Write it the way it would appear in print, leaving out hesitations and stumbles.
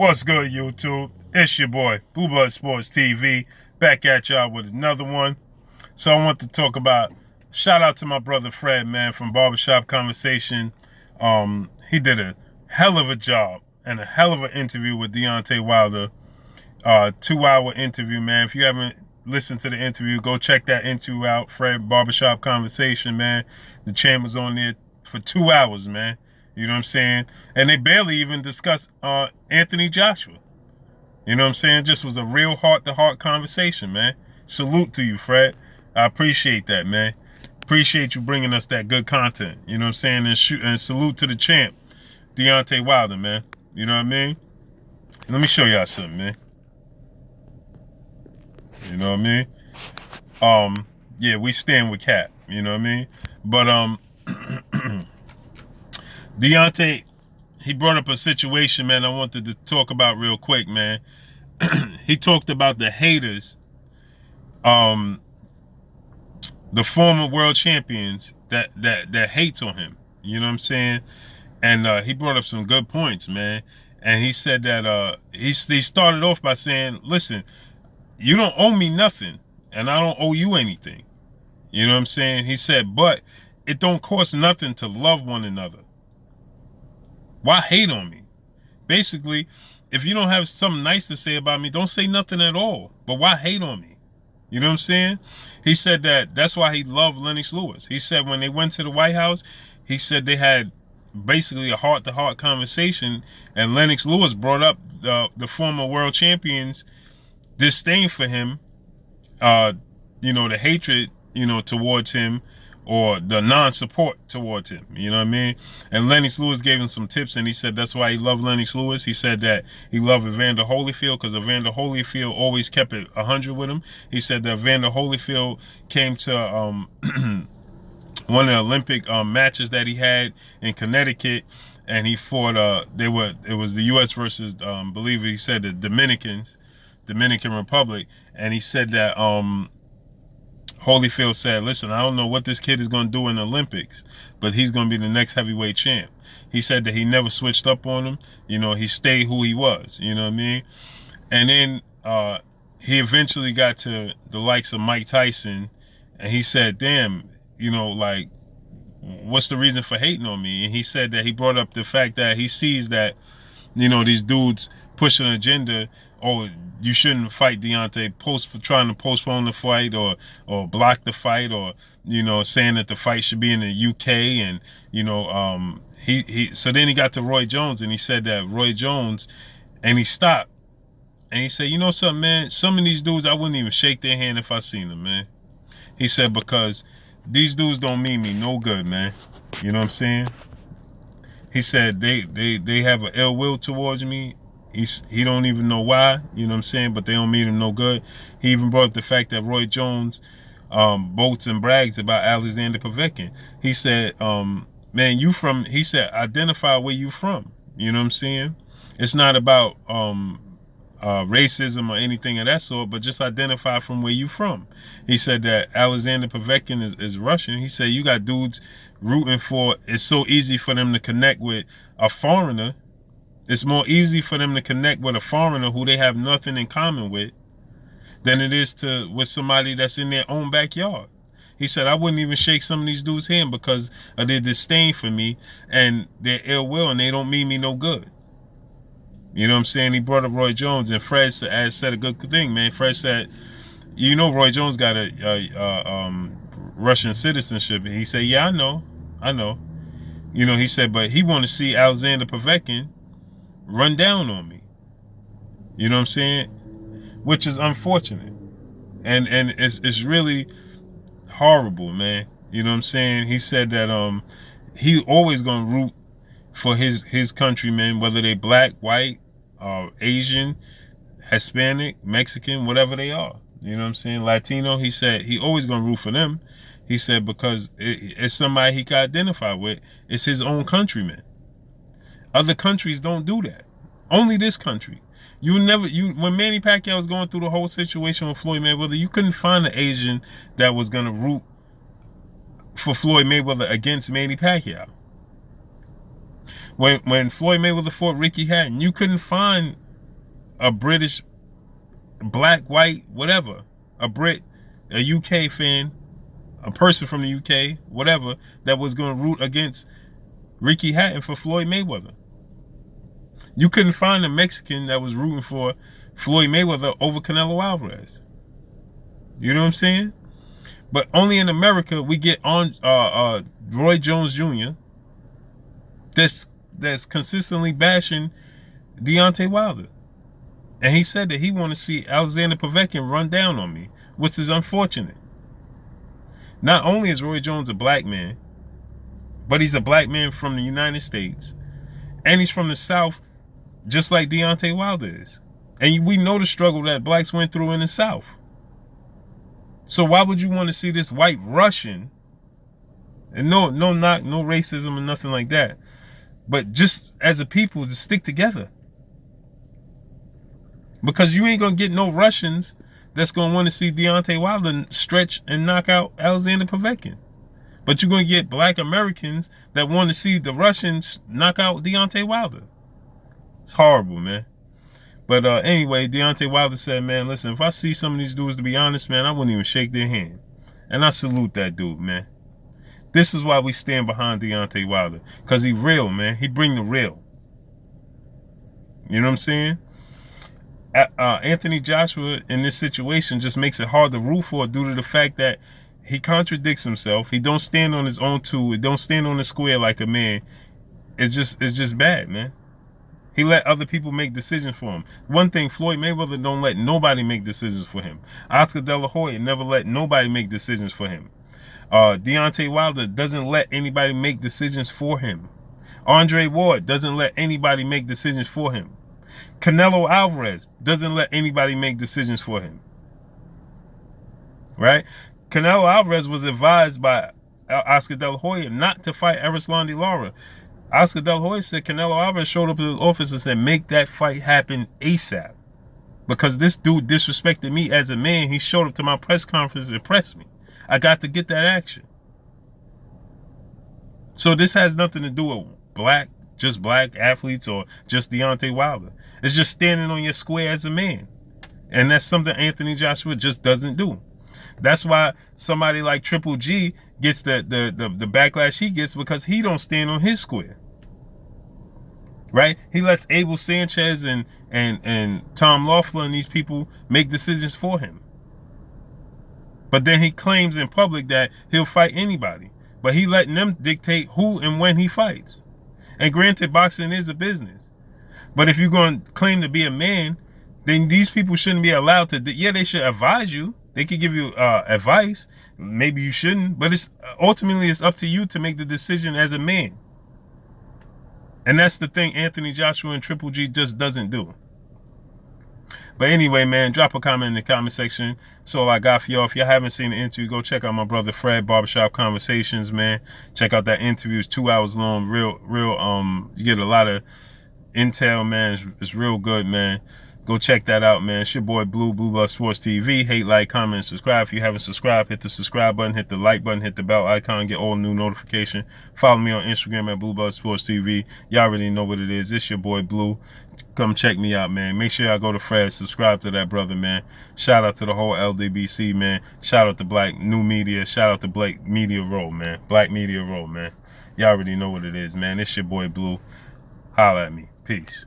What's good, YouTube? It's your boy, Blue Blood Sports TV, back at y'all with another one. So I want to talk about, shout out to my brother Fred, man, from Barbershop Conversation. He did a hell of a job and a hell of an interview with Deontay Wilder. 2-hour interview, man. If you haven't listened to the interview, go check that interview out. Fred, Barbershop Conversation, man. The champ was on there for 2 hours, man. You know what I'm saying? And they barely even discussed Anthony Joshua. You know what I'm saying? Just was a real heart-to-heart conversation, man. Salute to you, Fred. I appreciate that, man. Appreciate you bringing us that good content. You know what I'm saying? And salute to the champ, Deontay Wilder, man. You know what I mean? Let me show y'all something, man. You know what I mean? Yeah, we stand with Cap. You know what I mean? But Deontay, he brought up a situation, man, I wanted to talk about real quick, man. He talked about the haters, the former world champions that hates on him. You know what I'm saying? And he brought up some good points, man. And he said that he started off by saying, listen, you don't owe me nothing, and I don't owe you anything. You know what I'm saying? He said, but it don't cost nothing to love one another. Why hate on me? Basically, if you don't have something nice to say about me, don't say nothing at all. But why hate on me? You know what I'm saying? He said that's why he loved Lennox Lewis. He said when they went to the White House, he said they had basically a heart-to-heart conversation, and Lennox Lewis brought up the former world champions' disdain for him, you know, the hatred, you know, towards him, or the non-support towards him, you know what I mean? And Lennox Lewis gave him some tips, and he said that's why he loved Lennox Lewis. He said that he loved Evander Holyfield because Evander Holyfield always kept it 100 with him. He said that Evander Holyfield came to one of the Olympic matches that he had in Connecticut, and he fought, it was the U.S. versus, believe he said the Dominican Republic, and he said that Holyfield said, listen, I don't know what this kid is going to do in the Olympics, but he's going to be the next heavyweight champ. He said that he never switched up on him. You know, he stayed who he was, you know what I mean? And then he eventually got to the likes of Mike Tyson, and he said, damn, you know, like, what's the reason for hating on me? And he said that he brought up the fact that he sees that, you know, these dudes push an agenda. Oh, you shouldn't fight Deontay, trying to postpone the fight or block the fight, or, you know, saying that the fight should be in the UK. And, you know, so then he got to Roy Jones, and he said that Roy Jones, and he stopped. And he said, you know something, man, some of these dudes, I wouldn't even shake their hand if I seen them, man. He said, because these dudes don't mean me no good, man. You know what I'm saying? He said they have an ill will towards me. He don't even know why, you know what I'm saying, but they don't mean him no good. He even brought up the fact that Roy Jones boasts and brags about Alexander Povetkin. He said, man, he said, identify where you from. You know what I'm saying? It's not about racism or anything of that sort, but just identify from where you from. He said that Alexander Povetkin is Russian. He said, you got dudes rooting for, it's so easy for them to connect with a foreigner. It's more easy for them to connect with a foreigner who they have nothing in common with than it is with somebody that's in their own backyard. He said, I wouldn't even shake some of these dudes' hand because of their disdain for me and their ill will, and they don't mean me no good. You know what I'm saying? He brought up Roy Jones, and Fred said a good thing, man. Fred said, you know, Roy Jones got a Russian citizenship. And he said, yeah, I know. You know, he said, but he want to see Alexander Povetkin run down on me. You know what I'm saying? Which is unfortunate. And it's really horrible, man. You know what I'm saying? He said that he always gonna root for his countrymen, whether they black, white, Asian, Hispanic, Mexican, whatever they are. You know what I'm saying? Latino. He said he always gonna root for them. He said because it's somebody he can identify with. It's his own countrymen. Other countries don't do that. Only this country. When Manny Pacquiao was going through the whole situation with Floyd Mayweather, you couldn't find an Asian that was going to root for Floyd Mayweather against Manny Pacquiao. When Floyd Mayweather fought Ricky Hatton, you couldn't find a British, black, white, whatever, a Brit, a UK fan, a person from the UK, whatever, that was going to root against Ricky Hatton for Floyd Mayweather. You couldn't find a Mexican that was rooting for Floyd Mayweather over Canelo Álvarez. You know what I'm saying? But only in America we get on Roy Jones Jr. that's consistently bashing Deontay Wilder. And he said that he want to see Alexander Povetkin run down on me, which is unfortunate. Not only is Roy Jones a black man, but he's a black man from the United States. And he's from the South, just like Deontay Wilder is. And we know the struggle that blacks went through in the South. So why would you want to see this white Russian, and no racism or nothing like that, but just as a people to stick together? Because you ain't going to get no Russians that's going to want to see Deontay Wilder stretch and knock out Alexander Povetkin. But you're going to get black Americans that want to see the Russians knock out Deontay Wilder. It's horrible, man. But anyway, Deontay Wilder said, man, listen, if I see some of these dudes, to be honest, man, I wouldn't even shake their hand. And I salute that dude, man. This is why we stand behind Deontay Wilder. Because he real, man. He bring the real. You know what I'm saying? Anthony Joshua in this situation just makes it hard to root for due to the fact that he contradicts himself. He don't stand on his own two. He don't stand on the square like a man. It's just bad, man. He let other people make decisions for him. One thing, Floyd Mayweather don't let nobody make decisions for him. Oscar De La Hoya never let nobody make decisions for him. Deontay Wilder doesn't let anybody make decisions for him. Andre Ward doesn't let anybody make decisions for him. Canelo Álvarez doesn't let anybody make decisions for him. Right? Canelo Álvarez was advised by Oscar De La Hoya not to fight Erislandy Lara. Oscar De La Hoya said Canelo Álvarez showed up at his office and said, make that fight happen ASAP. Because this dude disrespected me as a man. He showed up to my press conference and pressed me. I got to get that action. So this has nothing to do with just black athletes or just Deontay Wilder. It's just standing on your square as a man. And that's something Anthony Joshua just doesn't do. That's why somebody like Triple G gets the backlash he gets, because he don't stand on his square. Right? He lets Abel Sanchez and Tom Loeffler and these people make decisions for him. But then he claims in public that he'll fight anybody. But he letting them dictate who and when he fights. And granted, boxing is a business. But if you're going to claim to be a man, then these people shouldn't be allowed to. Yeah, they should advise you. They could give you advice. Maybe you shouldn't. But ultimately, it's up to you to make the decision as a man. And that's the thing Anthony Joshua and Triple G just doesn't do. But anyway, man, drop a comment in the comment section. That's all I got for y'all. If y'all haven't seen the interview, go check out my brother Fred, Barbershop Conversations, man. Check out that interview. It's 2 hours long. Real, you get a lot of intel, man. It's real good, man. Go check that out, man. It's your boy Blue Blood Sports TV. Hate, like, comment, and subscribe. If you haven't subscribed, hit the subscribe button, hit the like button, hit the bell icon, get all new notification. Follow me on Instagram at Blue Blood Sports TV. Y'all already know what it is. It's your boy Blue. Come check me out, man. Make sure y'all go to Fred, subscribe to that brother, man. Shout out to the whole LDBC, man. Shout out to Black New Media. Shout out to Black Media Row, man. Black Media Row, man. Y'all already know what it is, man. It's your boy Blue. Holla at me. Peace.